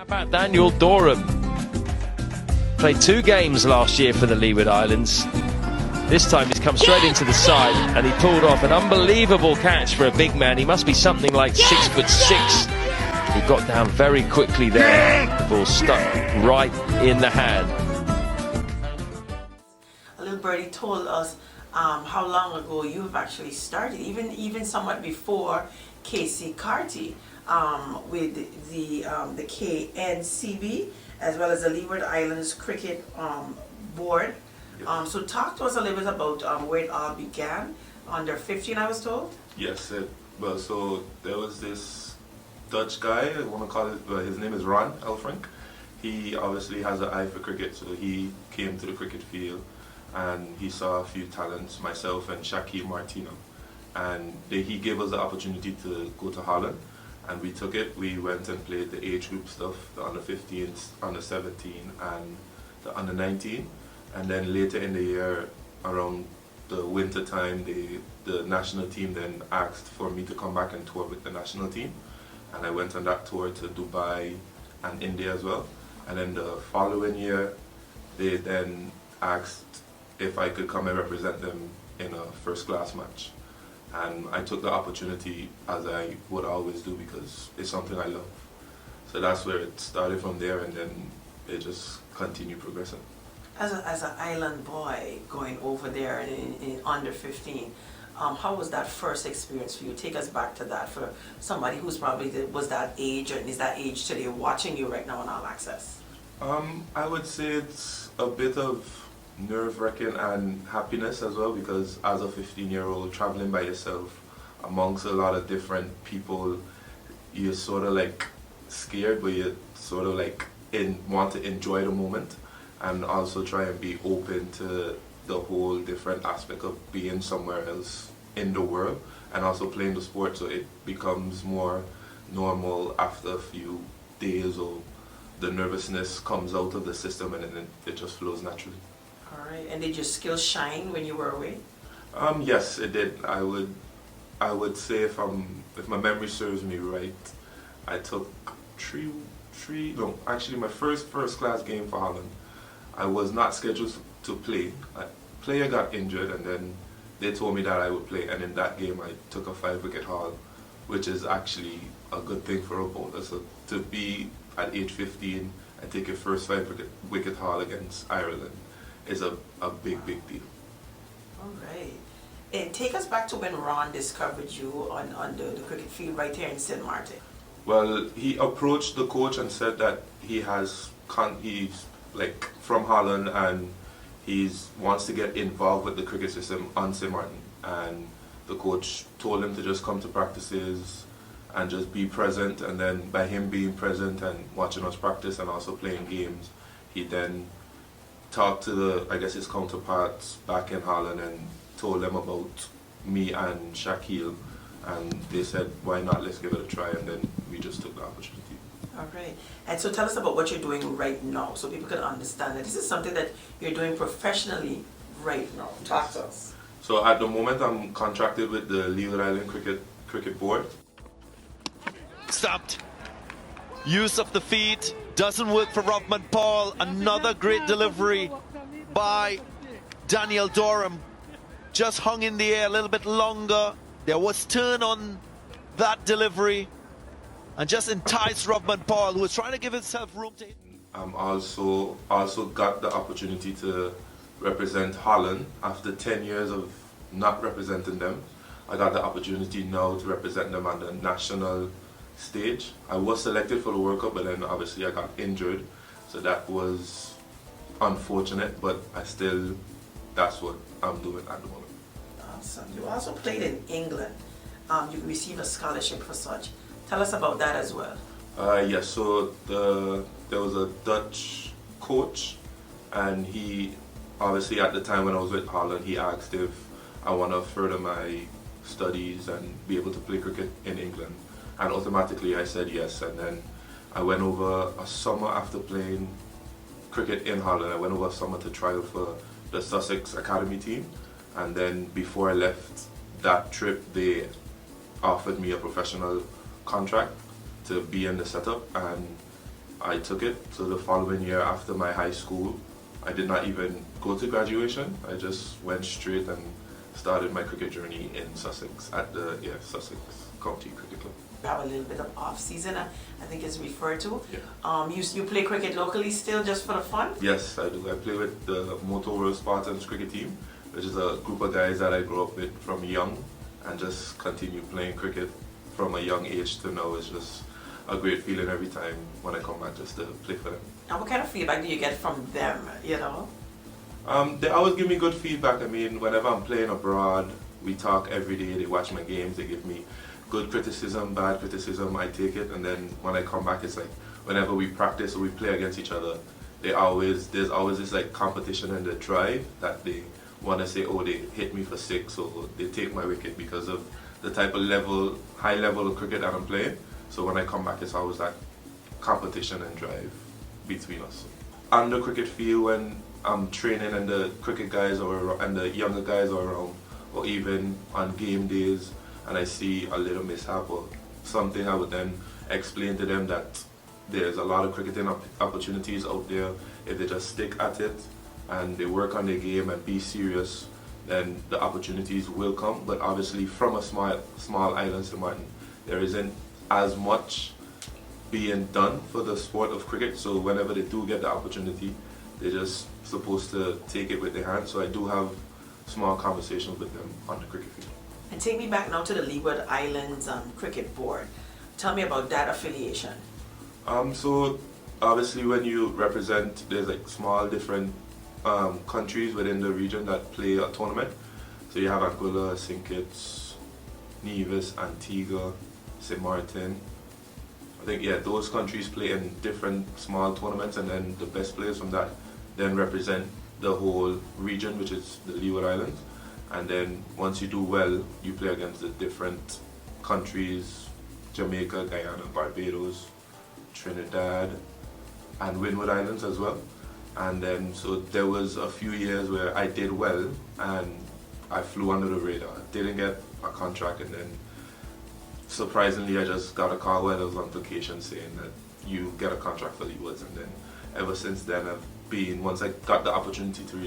How about Daniel Doram? Played 2 games last year for the Leeward Islands. This time he's come straight into the side and he pulled off an unbelievable catch for a big man. He must be something like 6'6". He got down very quickly there. The ball stuck right in the hand. A little birdie told us how long ago you've actually started, even somewhat before KC Carty, with the KNCB as well as the Leeward Islands Cricket Board. So talk to us a little bit about where it all began. Under 15, I was told? Yes, well, so there was this Dutch guy, I want to call it, his name is Ron Elfrink. He obviously has an eye for cricket, so he came to the cricket field and he saw a few talents, myself and Shaquille Martino. And he gave us the opportunity to go to Holland, and we took it. We went and played the age group stuff, the under 15s, under 17 and the under 19. And then later in the year, around the winter time, the national team then asked for me to come back and tour with the national team. And I went on that tour to Dubai and India as well. And then the following year, they then asked if I could come and represent them in a first class match. And I took the opportunity, as I would always do, because it's something I love. So that's where it started from there, and then it just continued progressing. As an island boy going over there in under 15, how was that first experience for you? Take us back to that for somebody who's probably was that age or is that age today watching you right now on All Access. I would say it's a bit of nerve-wracking and happiness as well, because as a 15-year-old traveling by yourself amongst a lot of different people, you're sort of like scared, but you sort of like want to enjoy the moment and also try and be open to the whole different aspect of being somewhere else in the world and also playing the sport, so it becomes more normal after a few days, or the nervousness comes out of the system and then it just flows naturally. All right, and did your skills shine when you were away? Yes, it did. I would say if my memory serves me right, I took my first class game for Holland. I was not scheduled to play. A player got injured and then they told me that I would play, and in that game I took a 5-wicket haul, which is actually a good thing for a bowler. So to be at age 15 and take your first 5-wicket haul against Ireland is a big deal. All right. And take us back to when Ron discovered you on the cricket field right here in St. Maarten. Well, he approached the coach and said that he's like from Holland and wants to get involved with the cricket system on St. Maarten. And the coach told him to just come to practices and just be present. And then by him being present and watching us practice and also playing games, he then talked to his counterparts back in Holland and told them about me and Shaquille, and they said, why not, let's give it a try, and then we just took the opportunity. All right. And so tell us about what you're doing right now so people can understand that this is something that you're doing professionally right now. Talk to us. So at the moment I'm contracted with the Leeward Island Cricket Board. Stopped. Use of the feet doesn't work for Robman Paul. Another great delivery by Daniel Doram. Just hung in the air a little bit longer. There was turn on that delivery and just enticed Robman Paul, who was trying to give himself room to hit. I'm also got the opportunity to represent Holland after 10 years of not representing them. I got the opportunity now to represent them on the national stage. I was selected for the World Cup, but then obviously I got injured, so that was unfortunate, but that's what I'm doing at the moment. Awesome. You also played in England. You received a scholarship for such. Tell us about that as well. Yes, so there was a Dutch coach, and he obviously at the time when I was with Holland, he asked if I want to further my studies and be able to play cricket in England. And automatically I said yes, and then I went over a summer after playing cricket in Holland. I went over a summer to trial for the Sussex Academy team, and then before I left that trip they offered me a professional contract to be in the setup, and I took it. So the following year after my high school, I did not even go to graduation. I just went straight and started my cricket journey in Sussex at the Sussex County Cricket Club. You have a little bit of off season, I think it's referred to. Yeah. You play cricket locally still just for the fun? Yes, I do. I play with the Motorola Spartans cricket team, which is a group of guys that I grew up with from young and just continue playing cricket from a young age to now. It's just a great feeling every time when I come back just to play for them. And what kind of feedback do you get from them, you know? They always give me good feedback. I mean, whenever I'm playing abroad, we talk every day, they watch my games, they give me good criticism, bad criticism, I take it, and then when I come back, it's like whenever we practice or we play against each other, there's always this like competition and the drive that they want to say, oh, they hit me for 6 or they take my wicket because of the type of high level of cricket that I'm playing. So when I come back, it's always that competition and drive between us. On the cricket field, when I'm training and the cricket guys and the younger guys are around, or even on game days, and I see a little mishap or something, I would then explain to them that there's a lot of cricketing opportunities out there. If they just stick at it and they work on their game and be serious, then the opportunities will come. But obviously from a small island, St. Maarten, there isn't as much being done for the sport of cricket. So whenever they do get the opportunity, they're just supposed to take it with their hands. So I do have small conversations with them on the cricket field. And take me back now to the Leeward Islands Cricket Board. Tell me about that affiliation. So obviously when you represent, there's like small different countries within the region that play a tournament. So you have Anguilla, St. Kitts, Nevis, Antigua, St. Maarten. I think, yeah, those countries play in different small tournaments, and then the best players from that then represent the whole region, which is the Leeward Islands. And then once you do well, you play against the different countries, Jamaica, Guyana, Barbados, Trinidad, and Windward Islands as well. And then, so there was a few years where I did well and I flew under the radar. Didn't get a contract, and then surprisingly I just got a call while I was on vacation saying that you get a contract for Leewards. And then ever since then once I got the opportunity to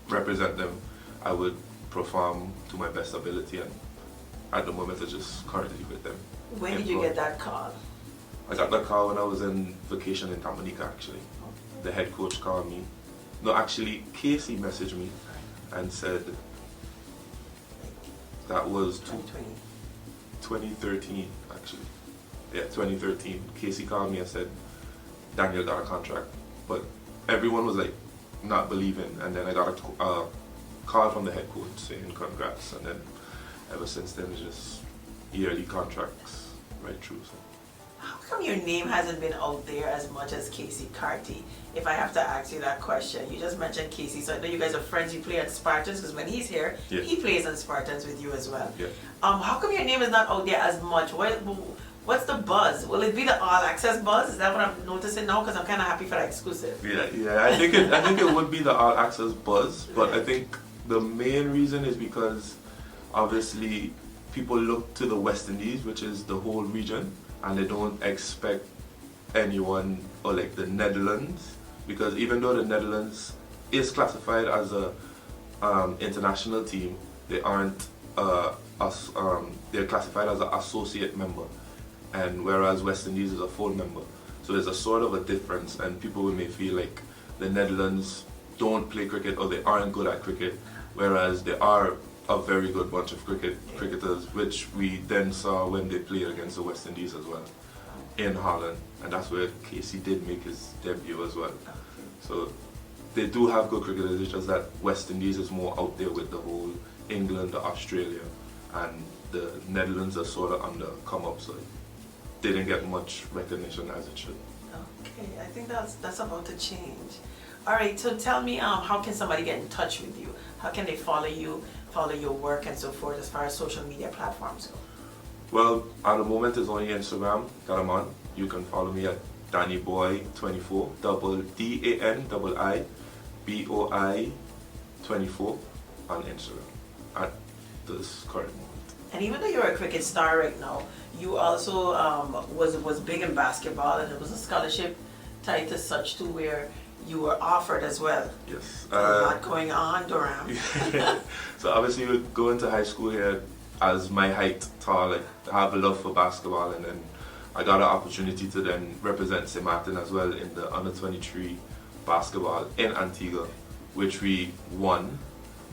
represent them, I would perform to my best ability, and at the moment I'm just currently with them. When did you get that call? I got that call when I was in vacation in Dominica actually. The head coach called me. No, actually Casey messaged me and said that was 2013 actually. Yeah, 2013. Casey called me and said Daniel got a contract, but everyone was like not believing, and then I got a call from the head coach saying congrats, and then ever since then it's just yearly contracts right through. So. How come your name hasn't been out there as much as Casey Carty? If I have to ask you that question, you just mentioned Casey, so I know you guys are friends, you play at Spartans, because when he's here, yeah, he plays on Spartans with you as well. Yeah. How come your name is not out there as much? What's the buzz? Will it be the all access buzz? Is that what I'm noticing now? Because I'm kind of happy for that exclusive. Yeah. I think it would be the all access buzz, but I think the main reason is because obviously people look to the West Indies, which is the whole region, and they don't expect anyone, or like the Netherlands, because even though the Netherlands is classified as a international team, they aren't they're classified as an associate member, and whereas West Indies is a full member. So there's a sort of a difference, and people may feel like the Netherlands don't play cricket or they aren't good at cricket, whereas they are a very good bunch of cricketers, which we then saw when they played against the West Indies as well in Holland, and that's where Casey did make his debut as well. So they do have good cricketers, it's just that West Indies is more out there with the whole England, Australia, and the Netherlands are sort of on the come up, so they didn't get much recognition as it should. Okay, I think that's about to change. All right, so tell me, how can somebody get in touch with you? How can they follow you, follow your work and so forth as far as social media platforms go? Well, at the moment it's only Instagram that I'm on. You can follow me at DaniBoy24, DaniBoi 24 on Instagram at this current moment. And even though you're a cricket star right now, you also was big in basketball, and there was a scholarship tight as such to where you were offered as well. Yes. So a lot going on, Doram. So obviously we go into high school here as my height, tall, like I have a love for basketball, and then I got an opportunity to then represent St. Maarten as well in the under 23 basketball in Antigua, which we won.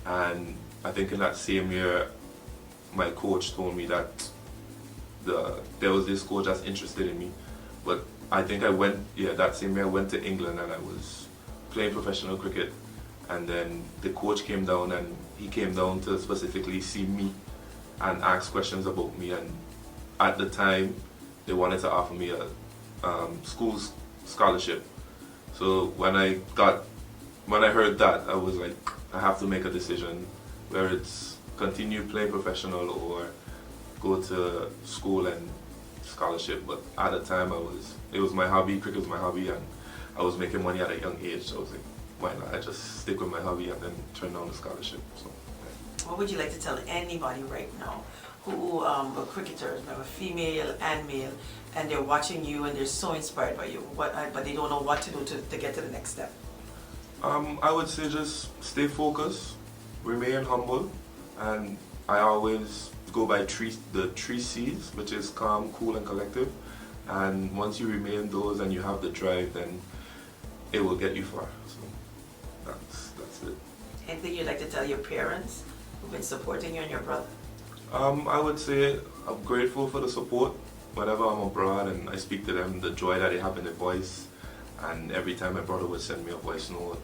And I think in that same year, my coach told me that there was this coach that's interested in me. But I think that same year I went to England and I was playing professional cricket. And then the coach came down, and he came down to specifically see me and ask questions about me. And at the time, they wanted to offer me a school scholarship. So when I heard that, I was like, I have to make a decision, where it's continue playing professional or go to school and scholarship. But at the time, it was my hobby. Cricket was my hobby, and I was making money at a young age. So I was like, why not? I just stick with my hobby and then turn down the scholarship. So. What would you like to tell anybody right now who are cricketers, whether female and male, and they're watching you and they're so inspired by you, but they don't know what to do to get to the next step? I would say just stay focused, remain humble, and I always go by the three C's, which is calm, cool, and collective. And once you remain those and you have the drive, then it will get you far. So that's it. Anything you'd like to tell your parents who've been supporting you and your brother? I would say I'm grateful for the support whenever I'm abroad and I speak to them, the joy that they have in their voice. And every time my brother would send me a voice note,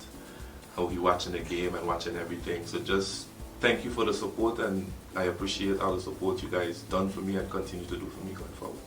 how he watching the game and watching everything. So just thank you for the support, and I appreciate all the support you guys done for me and continue to do for me going forward.